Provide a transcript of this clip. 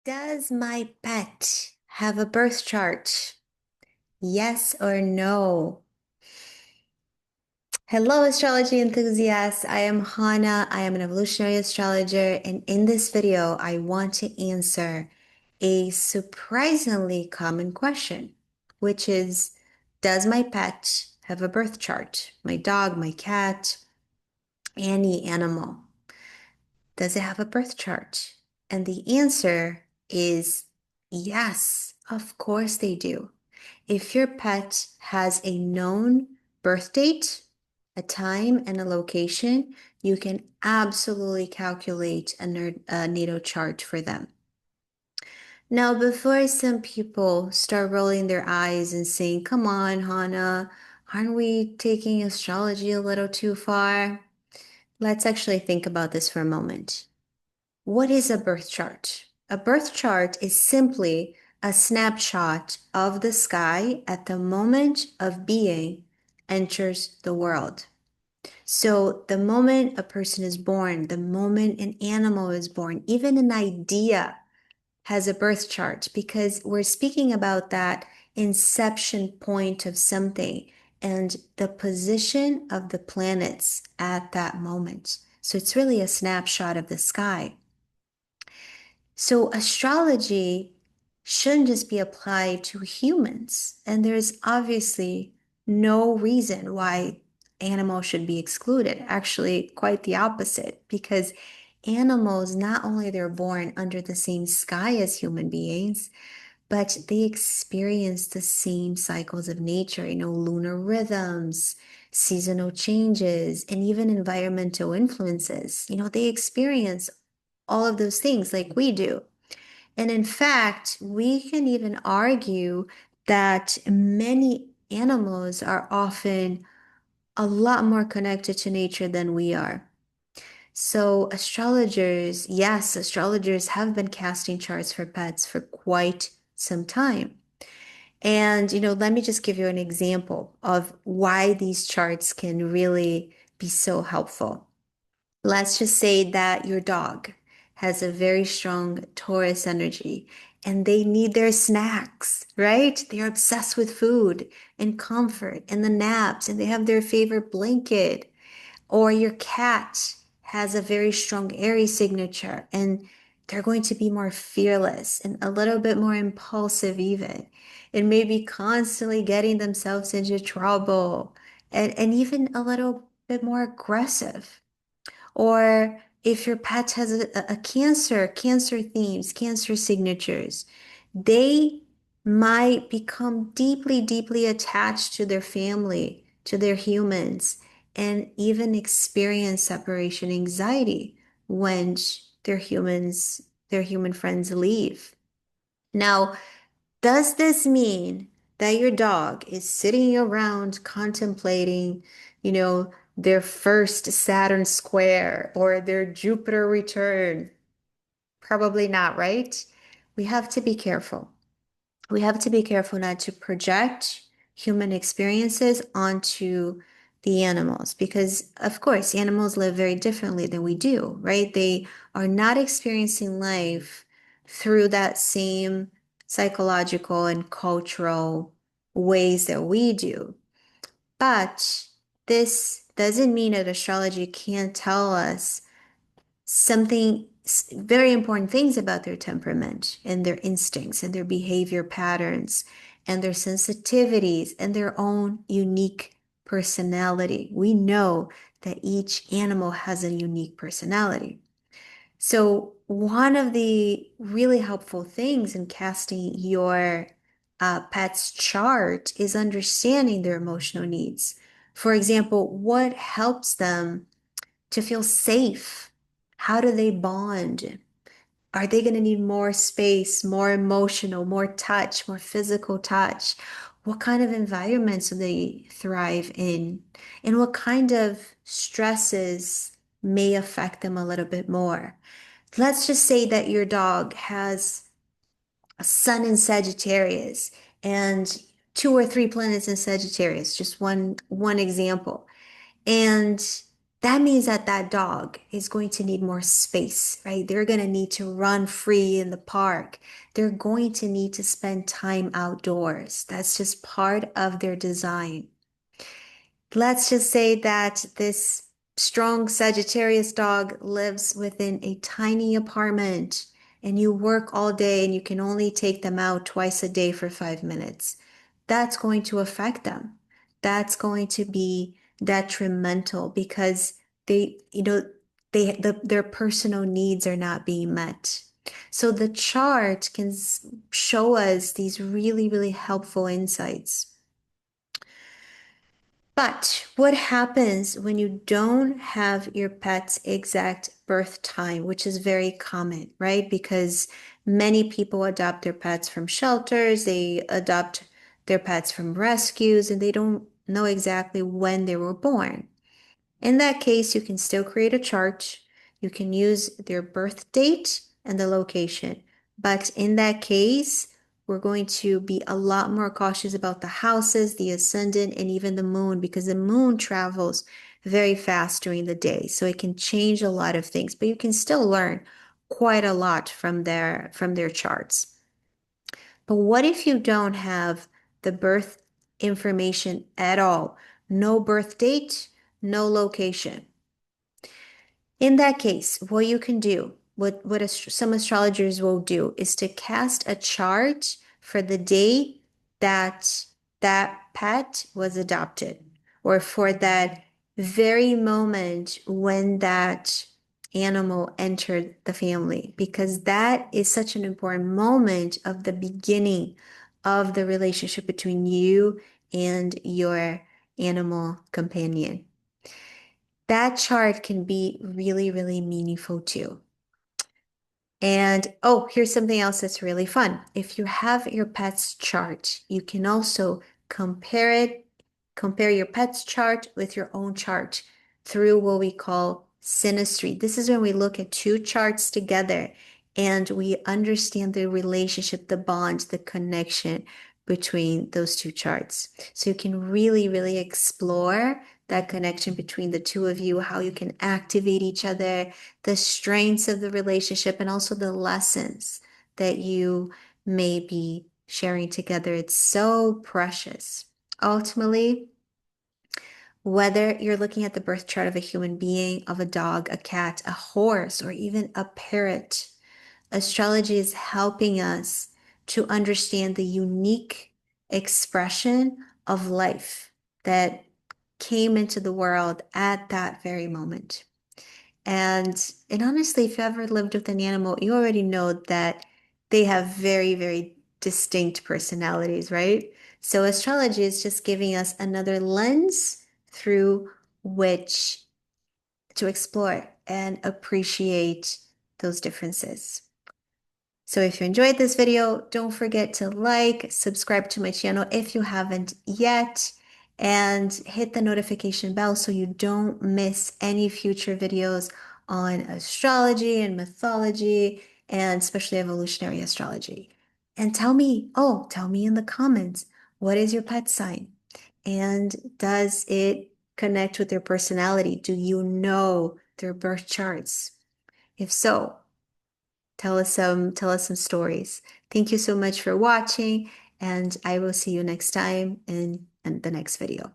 Does my pet have a birth chart? Yes or no? Hello, astrology enthusiasts. I am Hana. I am an evolutionary astrologer, and in this video, I want to answer a surprisingly common question, which is, does my pet have a birth chart? My dog, my cat, any animal. Does it have a birth chart? And the answer is yes, of course they do. If your pet has a known birth date, a time, and a location, you can absolutely calculate a natal chart for them. Now, before some people start rolling their eyes and saying, come on, Hannah, aren't we taking astrology a little too far? Let's actually think about this for a moment. What is a birth chart? A birth chart is simply a snapshot of the sky at the moment of being enters the world. So, the moment a person is born, the moment an animal is born, even an idea has a birth chart because we're speaking about that inception point of something and the position of the planets at that moment. So, it's really a snapshot of the sky. So astrology shouldn't just be applied to humans. And there's obviously no reason why animals should be excluded. Actually, quite the opposite, because animals, not only they're born under the same sky as human beings, but they experience the same cycles of nature, lunar rhythms, seasonal changes, and even environmental influences. They experience all of those things like we do. And in fact, we can even argue that many animals are often a lot more connected to nature than we are. So, astrologers, yes, astrologers have been casting charts for pets for quite some time. And, let me just give you an example of why these charts can really be so helpful. Let's just say that your dog has a very strong Taurus energy and they need their snacks, right? They're obsessed with food and comfort and the naps and they have their favorite blanket. Or your cat has a very strong Aries signature and they're going to be more fearless and a little bit more impulsive even. And maybe constantly getting themselves into trouble and even a little bit more aggressive. Or if your pet has a cancer themes, cancer signatures, they might become deeply, deeply attached to their family, to their humans, and even experience separation anxiety when their human friends leave. Now, does this mean that your dog is sitting around contemplating, their first Saturn square or their Jupiter return? Probably not, right? We have to be careful. We have to be careful not to project human experiences onto the animals because, of course, animals live very differently than we do, right? They are not experiencing life through that same psychological and cultural ways that we do. But this doesn't mean that astrology can't tell us something very important things about their temperament and their instincts and their behavior patterns and their sensitivities and their own unique personality. We know that each animal has a unique personality. So, one of the really helpful things in casting your pet's chart is understanding their emotional needs. For example, what helps them to feel safe? How do they bond? Are they going to need more space, more emotional, more touch, more physical touch? What kind of environments do they thrive in? And what kind of stresses may affect them a little bit more? Let's just say that your dog has a sun in Sagittarius and two or three planets in Sagittarius, just one example. And that means that that dog is going to need more space, right? They're going to need to run free in the park. They're going to need to spend time outdoors. That's just part of their design. Let's just say that this strong Sagittarius dog lives within a tiny apartment and you work all day and you can only take them out twice a day for 5 minutes. That's going to affect them. That's going to be detrimental because they, you know, their personal needs are not being met. So the chart can show us these really, really helpful insights. But what happens when you don't have your pet's exact birth time, which is very common, right? Because many people adopt their pets from shelters, they adopt their pets from rescues, and they don't know exactly when they were born. In that case, you can still create a chart. You can use their birth date and the location. But in that case, we're going to be a lot more cautious about the houses, the ascendant, and even the moon because the moon travels very fast during the day. So it can change a lot of things, but you can still learn quite a lot from their charts. But what if you don't have the birth information at all? No birth date, no location. In that case, what you can do, what some astrologers will do is to cast a chart for the day that that pet was adopted, or for that very moment when that animal entered the family, because that is such an important moment of the beginning of the relationship between you and your animal companion. That chart can be really, really meaningful too. And oh, here's something else that's really fun. If you have your pet's chart, you can also compare your pet's chart with your own chart through what we call synastry. This is when we look at two charts together and we understand the relationship, the bond, the connection between those two charts. So you can really, really explore that connection between the two of you, how you can activate each other, the strengths of the relationship, and also the lessons that you may be sharing together. It's so precious. Ultimately, whether you're looking at the birth chart of a human being, of a dog, a cat, a horse, or even a parrot, astrology is helping us to understand the unique expression of life that came into the world at that very moment. And honestly, if you ever lived with an animal, you already know that they have very, very distinct personalities, right? So astrology is just giving us another lens through which to explore and appreciate those differences. So if you enjoyed this video, don't forget to like, subscribe to my channel if you haven't yet, and hit the notification bell so you don't miss any future videos on astrology and mythology, and especially evolutionary astrology. And tell me in the comments, what is your pet sign? And does it connect with their personality? Do you know their birth charts? If so, tell us some stories. Thank you so much for watching, and I will see you next time in the next video.